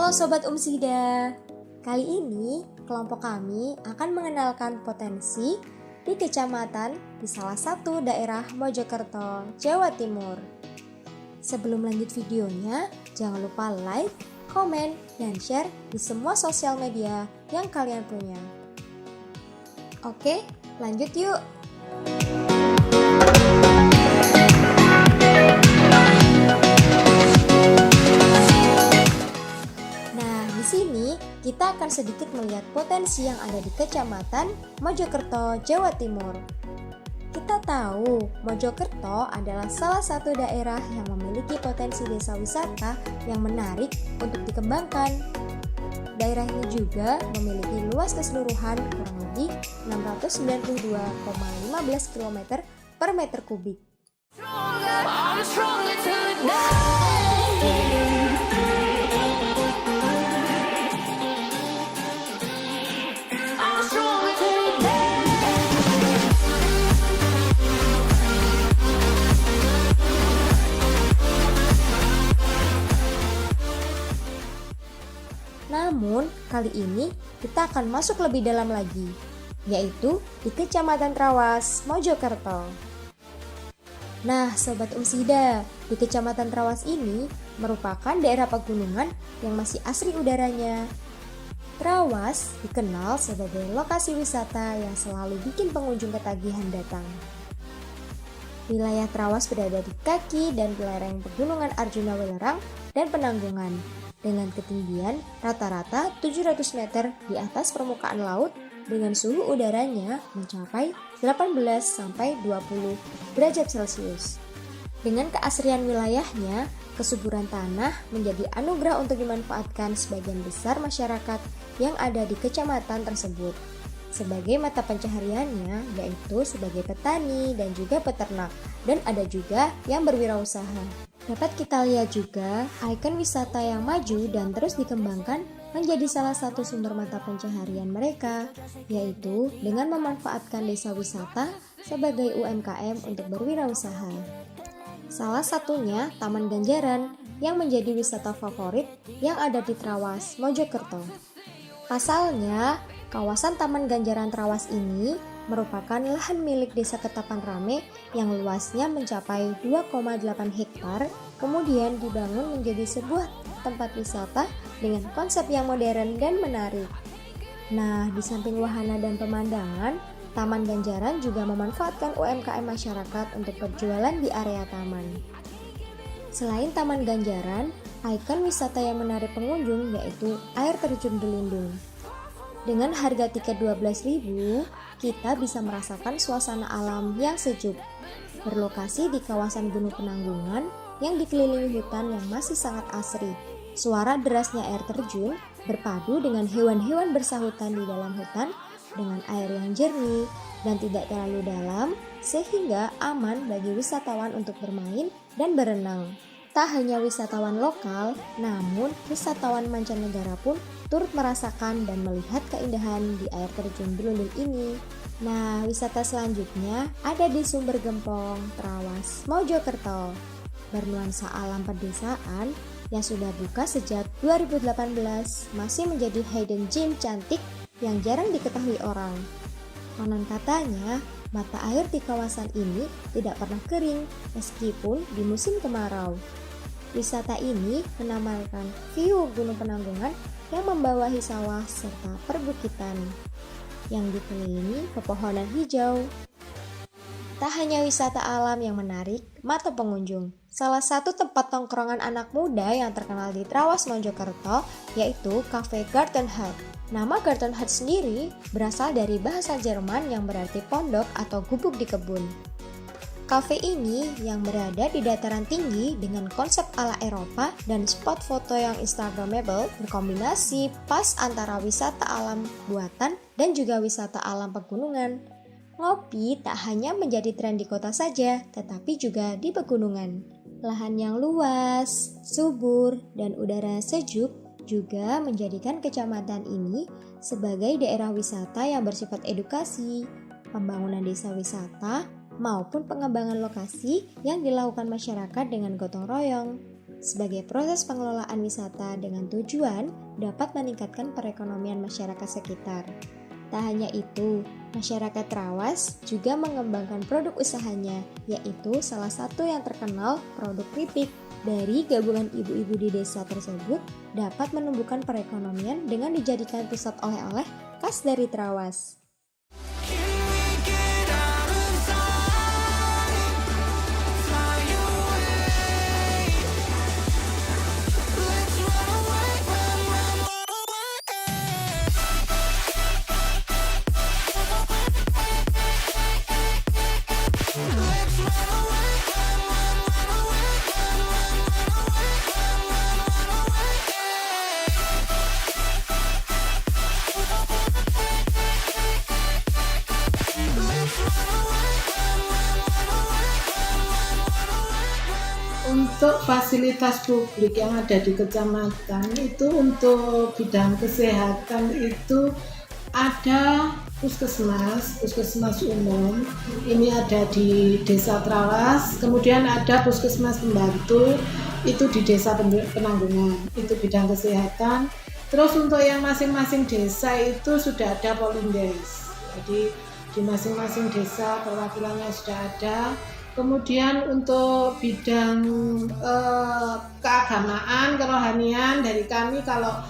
Halo Sobat Umsida, kali ini kelompok kami akan mengenalkan potensi di kecamatan di salah satu daerah Mojokerto, Jawa Timur. Sebelum lanjut videonya, jangan lupa like, komen, dan share di semua sosial media yang kalian punya. Oke, lanjut yuk! Kita akan sedikit melihat potensi yang ada di Kecamatan Mojokerto, Jawa Timur. Kita tahu Mojokerto adalah salah satu daerah yang memiliki potensi desa wisata yang menarik untuk dikembangkan. Daerah ini juga memiliki luas keseluruhan kurang lebih 692,15 km per meter kubik. Namun, kali ini kita akan masuk lebih dalam lagi, yaitu di Kecamatan Trawas, Mojokerto. Nah, Sobat Umsida, di Kecamatan Trawas ini merupakan daerah pegunungan yang masih asri udaranya. Trawas dikenal sebagai lokasi wisata yang selalu bikin pengunjung ketagihan datang. Wilayah Trawas berada di kaki dan lereng pegunungan Arjuna Welerang dan Penanggungan, dengan ketinggian rata-rata 700 meter di atas permukaan laut dengan suhu udaranya mencapai 18-20 derajat Celcius. Dengan keasrian wilayahnya, kesuburan tanah menjadi anugerah untuk dimanfaatkan sebagian besar masyarakat yang ada di kecamatan tersebut. Sebagai mata pencahariannya yaitu sebagai petani dan juga peternak, dan ada juga yang berwirausaha. Dapat kita lihat juga ikon wisata yang maju dan terus dikembangkan menjadi salah satu sumber mata pencaharian mereka, yaitu dengan memanfaatkan desa wisata sebagai UMKM untuk berwirausaha. Salah satunya Taman Ganjaran yang menjadi wisata favorit yang ada di Trawas, Mojokerto. Pasalnya, kawasan Taman Ganjaran Trawas ini merupakan lahan milik Desa Ketapang Rame yang luasnya mencapai 2,8 hektar, kemudian dibangun menjadi sebuah tempat wisata dengan konsep yang modern dan menarik. Nah, di samping wahana dan pemandangan, Taman Ganjaran juga memanfaatkan UMKM masyarakat untuk berjualan di area taman. Selain Taman Ganjaran, ikon wisata yang menarik pengunjung yaitu air terjun Delundung. Dengan harga tiket 12.000, kita bisa merasakan suasana alam yang sejuk. Berlokasi di kawasan Gunung Penanggungan yang dikelilingi hutan yang masih sangat asri. Suara derasnya air terjun berpadu dengan hewan-hewan bersahutan di dalam hutan dengan air yang jernih dan tidak terlalu dalam sehingga aman bagi wisatawan untuk bermain dan berenang. Tak hanya wisatawan lokal, namun wisatawan mancanegara pun turut merasakan dan melihat keindahan di air terjun Delundung ini. Nah, wisata selanjutnya ada di Sumber Gempong, Trawas, Mojokerto. Bernuansa alam pedesaan yang sudah buka sejak 2018 masih menjadi hidden gem cantik yang jarang diketahui orang. Konon katanya, mata air di kawasan ini tidak pernah kering meskipun di musim kemarau. Wisata ini menampilkan view Gunung Penanggungan yang membawahi sawah serta perbukitan yang dikelilingi pepohonan hijau. Tak hanya wisata alam yang menarik mata pengunjung, salah satu tempat tongkrongan anak muda yang terkenal di Trawas Mojokerto yaitu Cafe Garten Hut. Nama Garten Hut sendiri berasal dari bahasa Jerman yang berarti pondok atau gubuk di kebun. Kafe ini yang berada di dataran tinggi dengan konsep ala Eropa dan spot foto yang instagramable berkombinasi pas antara wisata alam buatan dan juga wisata alam pegunungan. Ngopi tak hanya menjadi tren di kota saja, tetapi juga di pegunungan. Lahan yang luas, subur, dan udara sejuk juga menjadikan kecamatan ini sebagai daerah wisata yang bersifat edukasi, pembangunan desa wisata, maupun pengembangan lokasi yang dilakukan masyarakat dengan gotong royong. sebagai proses pengelolaan wisata dengan tujuan dapat meningkatkan perekonomian masyarakat sekitar. Tak hanya itu, masyarakat Trawas juga mengembangkan produk usahanya, yaitu salah satu yang terkenal produk keripik. Dari gabungan ibu-ibu di desa tersebut dapat menumbuhkan perekonomian dengan dijadikan pusat oleh-oleh khas dari Trawas. Untuk fasilitas publik yang ada di kecamatan itu untuk bidang kesehatan itu ada puskesmas umum, ini ada di Desa Trawas, kemudian ada puskesmas pembantu itu di Desa Penanggungan, itu bidang kesehatan. Terus untuk yang masing-masing desa itu sudah ada Polindes, jadi di masing-masing desa perwakilannya sudah ada. Kemudian untuk bidang keagamaan, kerohanian dari kami, kalau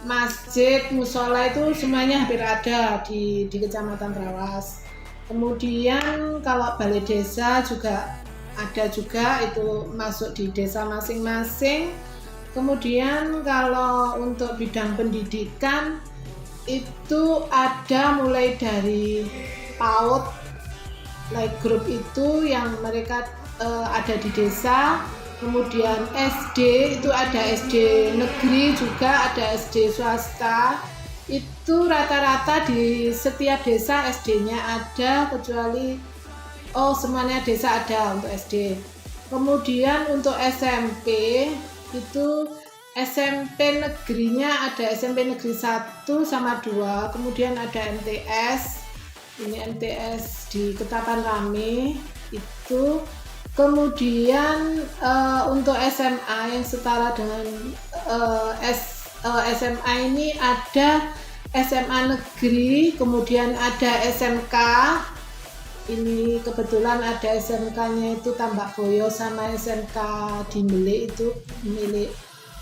masjid, musola itu semuanya hampir ada di Kecamatan Trawas. Kemudian kalau balai desa juga ada juga, itu masuk di desa masing-masing. Kemudian kalau untuk bidang pendidikan itu ada mulai dari PAUD, like group itu yang mereka ada di desa. Kemudian SD itu ada SD negeri juga, ada SD swasta. Itu rata-rata di setiap desa SD-nya ada, kecuali semuanya desa ada untuk SD. Kemudian untuk SMP itu SMP negerinya ada SMP negeri 1 sama 2, kemudian ada MTS. Ini MTS di Ketapang Rame itu. Kemudian untuk SMA yang setara dengan SMA ini ada SMA negeri, kemudian ada SMK. Ini kebetulan ada SMK-nya itu Tambak Boyo sama SMK di Mbele itu milik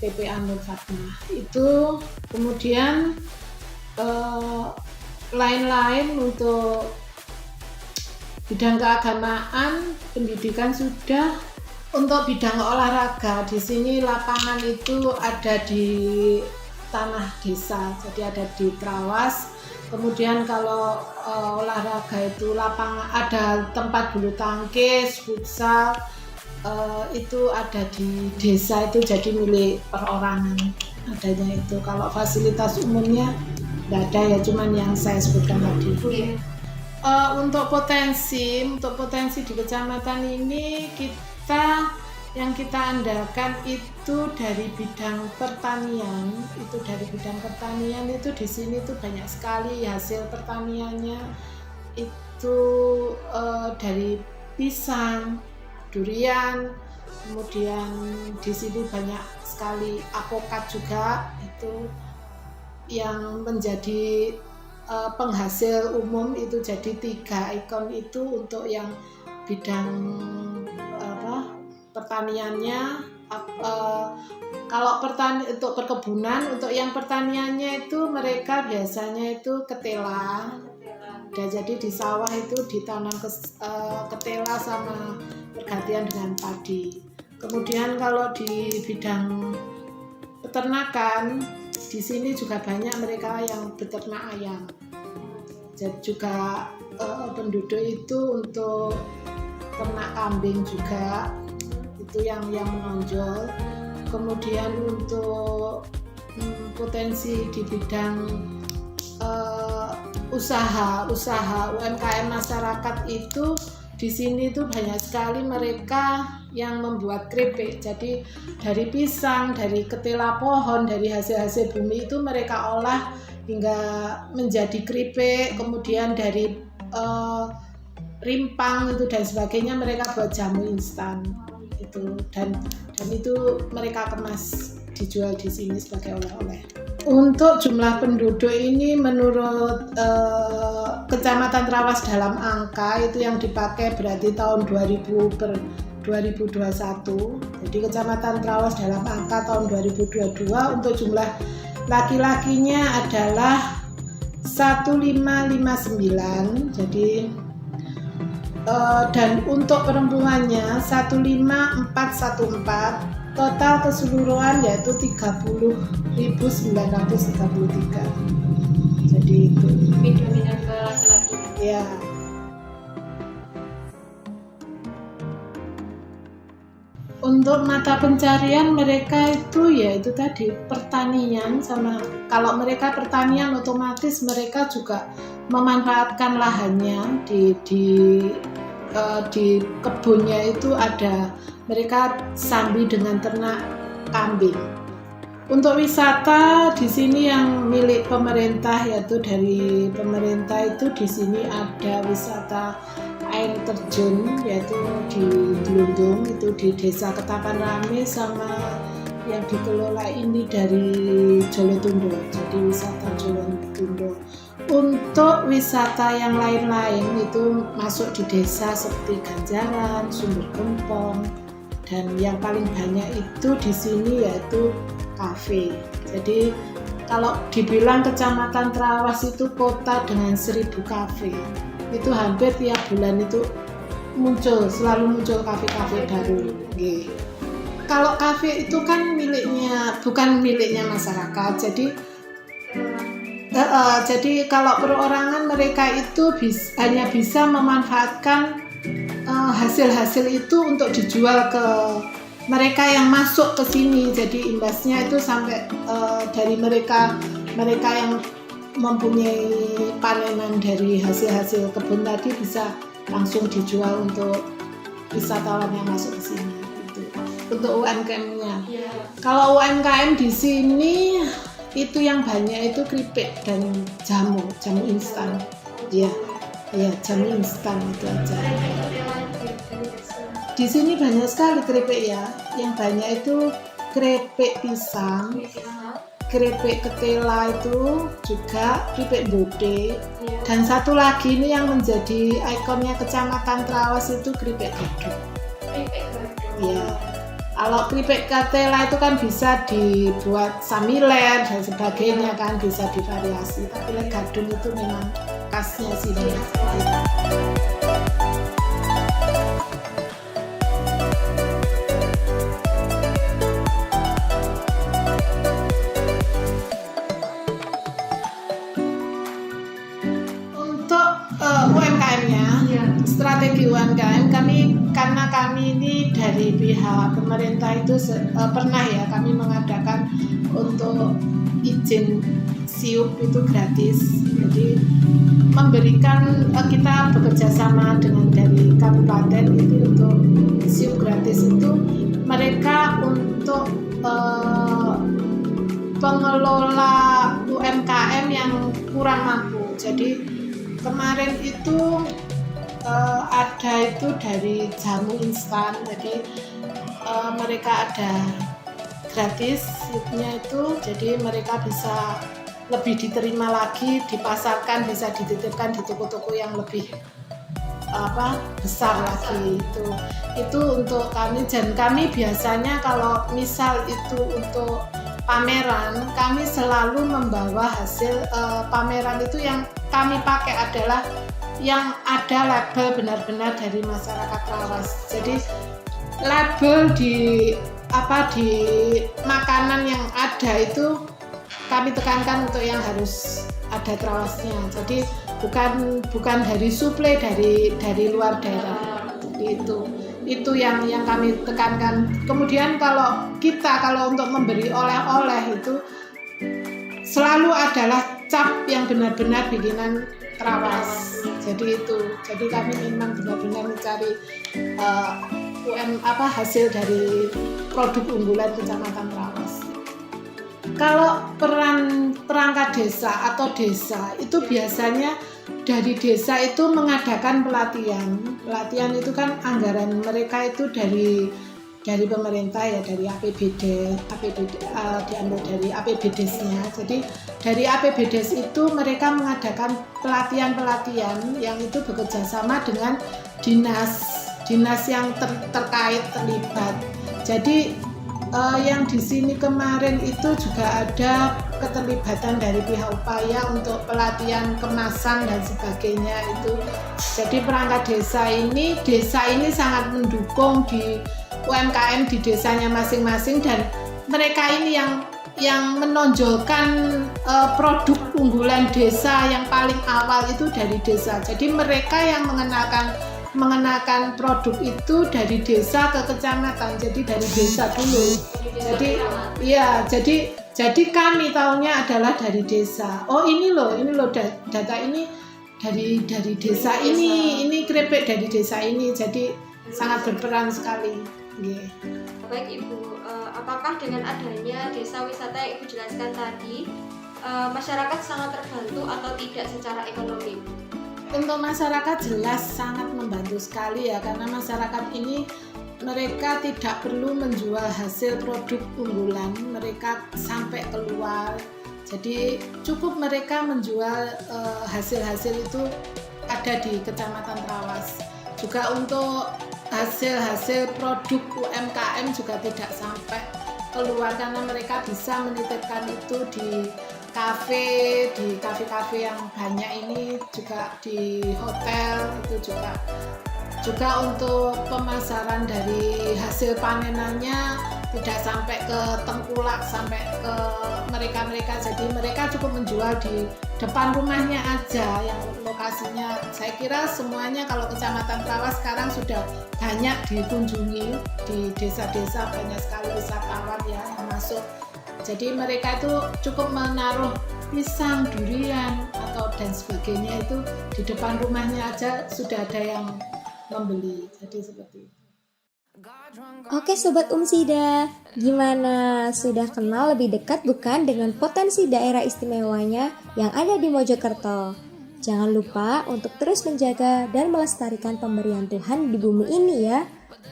PPA Nur Fatmah. Itu kemudian lain-lain untuk bidang keagamaan, pendidikan sudah. Untuk bidang olahraga di sini lapangan itu ada di tanah desa, jadi ada di Trawas. Kemudian kalau olahraga itu lapangan ada tempat bulu tangkis, futsal, itu ada di desa, itu jadi milik perorangan adanya itu. Kalau fasilitas umumnya tidak ada ya, cuman yang saya sebutkan tadi. Untuk potensi di kecamatan ini yang kita andalkan itu dari bidang pertanian. Itu di sini tuh banyak sekali hasil pertaniannya. Itu dari pisang, durian, kemudian di sini banyak sekali alpukat juga, itu yang menjadi penghasil umum. Itu jadi 3 ikon itu untuk yang bidang pertaniannya. Kalau untuk perkebunan, untuk yang pertaniannya itu mereka biasanya itu ketela. Jadi di sawah itu ditanam ketela sama pergantian dengan padi. Kemudian kalau di bidang peternakan, di sini juga banyak mereka yang beternak ayam. Jadi juga penduduk itu untuk ternak kambing juga, itu yang menonjol. Kemudian untuk potensi di bidang usaha UMKM masyarakat itu di sini tuh banyak sekali mereka yang membuat keripik. Jadi dari pisang, dari ketela pohon, dari hasil-hasil bumi itu mereka olah hingga menjadi keripik. Kemudian dari rimpang itu dan sebagainya mereka buat jamu instan. gitu, dan itu mereka kemas dijual di sini sebagai oleh-oleh. Untuk jumlah penduduk ini menurut Kecamatan Trawas dalam angka itu yang dipakai berarti tahun 2000 per 2021. Jadi Kecamatan Trawas dalam angka tahun 2022 untuk jumlah laki-lakinya adalah 1559. Jadi dan untuk perempuannya 15414. Total keseluruhan yaitu 30.933. Jadi itu dominan ke laki-laki. ya. Untuk mata pencarian mereka itu ya itu tadi pertanian, sama kalau mereka pertanian otomatis mereka juga memanfaatkan lahannya di kebunnya itu ada, mereka sambil dengan ternak kambing. Untuk wisata di sini yang milik pemerintah, yaitu dari pemerintah itu di sini ada wisata air terjun yaitu di Glundung itu di Desa Ketapang Rame, sama yang dikelola ini dari Jolotundo, jadi wisata Jolotundo. Untuk wisata yang lain-lain itu masuk di desa seperti Ganjaran, Sumber Gempong, dan yang paling banyak itu di sini yaitu kafe. Jadi kalau dibilang Kecamatan Trawas itu kota dengan 1000 kafe, itu hampir tiap bulan itu selalu muncul kafe-kafe baru. Kalau kafe itu kan bukan miliknya masyarakat, jadi kalau perorangan mereka itu hanya bisa memanfaatkan hasil-hasil itu untuk dijual ke mereka yang masuk ke sini. Jadi imbasnya itu sampai dari mereka yang mempunyai panenan dari hasil-hasil kebun tadi bisa langsung dijual untuk wisatawan yang masuk ke sini. Gitu. Untuk UMKM-nya. Kalau UMKM di sini itu yang banyak itu keripik dan jamu instan. Ya, jamu instan itu aja. Di sini banyak sekali keripik ya. Yang banyak itu keripik pisang, keripik ketela itu juga keripik bode. Dan satu lagi ini yang menjadi ikonnya Kecamatan Trawas itu keripik gadung. Ya. Kalau keripik ketela itu kan bisa dibuat samilen dan sebagainya kan, bisa divariasi. Tapi gadung itu memang khasnya sini. Untuk UMKM-nya, strategi UMKM karena kami ini dari pihak pemerintah itu pernah ya kami mengadakan untuk izin SIUP itu gratis. Jadi memberikan kita bekerja sama dengan dari kabupaten itu untuk SIUP gratis itu mereka untuk pengelola UMKM yang kurang mampu. Jadi kemarin itu ada itu dari jamu instan, jadi mereka ada gratis SIUP-nya itu, jadi mereka bisa lebih diterima lagi, dipasarkan, bisa dititipkan di toko-toko yang lebih besar lagi. Itu untuk kami, dan kami biasanya kalau misal itu untuk pameran, kami selalu membawa hasil pameran itu yang kami pakai adalah yang ada label benar-benar dari masyarakat Trawas. Jadi label di makanan yang ada itu kami tekankan untuk yang harus ada Trawasnya. Jadi bukan dari suplai dari luar daerah. Jadi itu yang kami tekankan. Kemudian kalau untuk memberi oleh-oleh itu selalu adalah cap yang benar-benar bikinan Trawas. Jadi kami memang benar-benar mencari hasil dari produk unggulan Kecamatan Trawas. Kalau perangkat desa atau desa itu biasanya dari desa itu mengadakan pelatihan. Pelatihan itu kan anggaran mereka itu dari dari pemerintah ya, dari APBD diambil dari APBDes-nya. Jadi dari APBDes itu mereka mengadakan pelatihan-pelatihan yang itu bekerja sama dengan dinas yang terkait terlibat. Jadi yang di sini kemarin itu juga ada keterlibatan dari pihak upaya untuk pelatihan kemasan dan sebagainya itu. Jadi perangkat desa ini sangat mendukung di UMKM di desanya masing-masing, dan mereka ini yang menonjolkan produk unggulan desa yang paling awal itu dari desa. Jadi mereka yang mengenakan produk itu dari desa ke kecamatan, jadi dari desa dulu. Jadi kami tahunya adalah dari desa. Oh ini loh data ini dari desa ini keripik dari desa ini. Jadi sangat berperan sekali. Yeah. Baik Ibu, apakah dengan adanya desa wisata yang Ibu jelaskan tadi, masyarakat sangat terbantu atau tidak secara ekonomi? Untuk masyarakat jelas sangat membantu sekali ya, karena masyarakat ini mereka tidak perlu menjual hasil produk unggulan, mereka sampai keluar. Jadi cukup mereka menjual hasil-hasil itu ada di Kecamatan Trawas. Juga untuk hasil-hasil produk UMKM juga tidak sampai keluar, karena mereka bisa menitipkan itu di kafe yang banyak ini, juga di hotel itu juga untuk pemasaran dari hasil panenannya tidak sampai ke tengkulak, sampai ke mereka. Jadi mereka cukup menjual di depan rumahnya aja yang lokasinya. Saya kira semuanya kalau Kecamatan Trawas sekarang sudah banyak dikunjungi, di desa-desa banyak sekali wisatawan ya yang masuk. Jadi mereka itu cukup menaruh pisang, durian atau dan sebagainya itu di depan rumahnya aja sudah ada yang membeli. Jadi seperti itu. Oke Sobat Umsida, gimana? Sudah kenal lebih dekat bukan dengan potensi daerah istimewanya yang ada di Mojokerto? Jangan lupa untuk terus menjaga dan melestarikan pemberian Tuhan di bumi ini ya.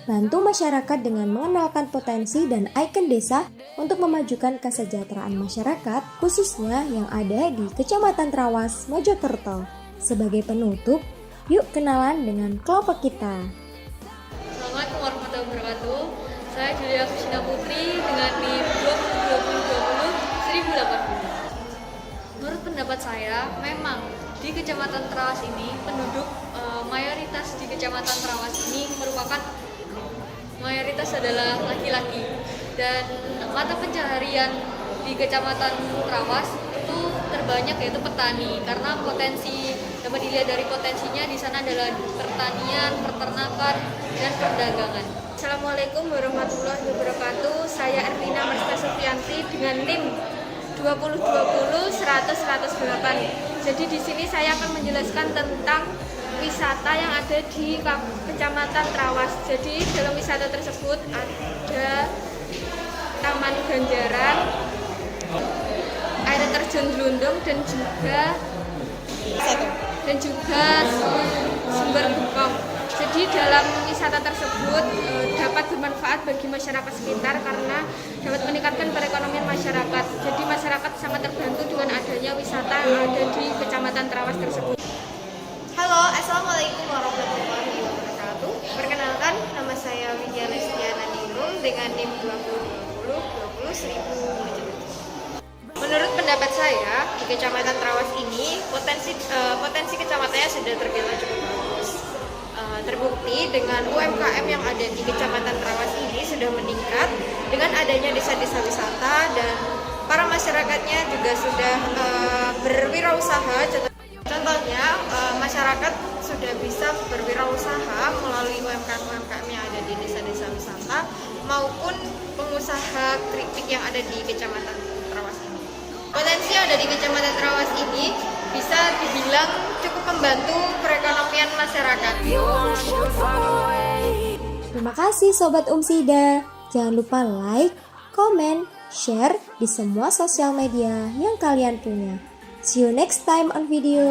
Bantu masyarakat dengan mengenalkan potensi dan ikon desa untuk memajukan kesejahteraan masyarakat, khususnya yang ada di Kecamatan Trawas, Mojokerto. Sebagai penutup, yuk kenalan dengan kelompok kita. Assalamualaikum warahmatullahi wabarakatuh. Saya Julia Kristina Putri dengan NIM 2020-1080. Menurut pendapat saya, memang di Kecamatan Trawas ini penduduk mayoritas di Kecamatan Trawas ini merupakan mayoritas adalah laki-laki, dan mata pencaharian di Kecamatan Trawas itu terbanyak yaitu petani, karena potensi dapat dilihat dari potensinya di sana adalah pertanian, peternakan, dan perdagangan. Assalamualaikum warahmatullahi wabarakatuh. Saya Ervina Marsta Sufianti dengan NIM 2020-100-108. Jadi di sini saya akan menjelaskan tentang wisata yang ada di Kecamatan Trawas. Jadi dalam wisata tersebut ada Taman Ganjaran, air terjun Glundung, dan juga sumber bengkong. Jadi dalam wisata tersebut dapat bermanfaat bagi masyarakat sekitar karena dapat meningkatkan perekonomian masyarakat. Jadi masyarakat sangat terbantu dengan adanya wisata yang ada di Kecamatan Trawas tersebut. Halo, Assalamualaikum warahmatullahi wabarakatuh. Perkenalkan, nama saya Widya Lestiana Ningrum dengan NIM 2020-1070. Menurut pendapat saya, di Kecamatan Trawas ini potensi kecamatannya sudah terbilang cukup bagus. Terbukti dengan UMKM yang ada di Kecamatan Trawas ini sudah meningkat dengan adanya desa-desa wisata, dan para masyarakatnya juga sudah berwirausaha. Contohnya, masyarakat sudah bisa berwirausaha melalui UMKM yang ada di desa-desa wisata maupun pengusaha keripik yang ada di Kecamatan Trawas ini. Potensi yang ada di Kecamatan Trawas ini bisa dibilang cukup membantu perekonomian masyarakat. Terima kasih Sobat Umsida. Jangan lupa like, komen, share di semua sosial media yang kalian punya. See you next time on video.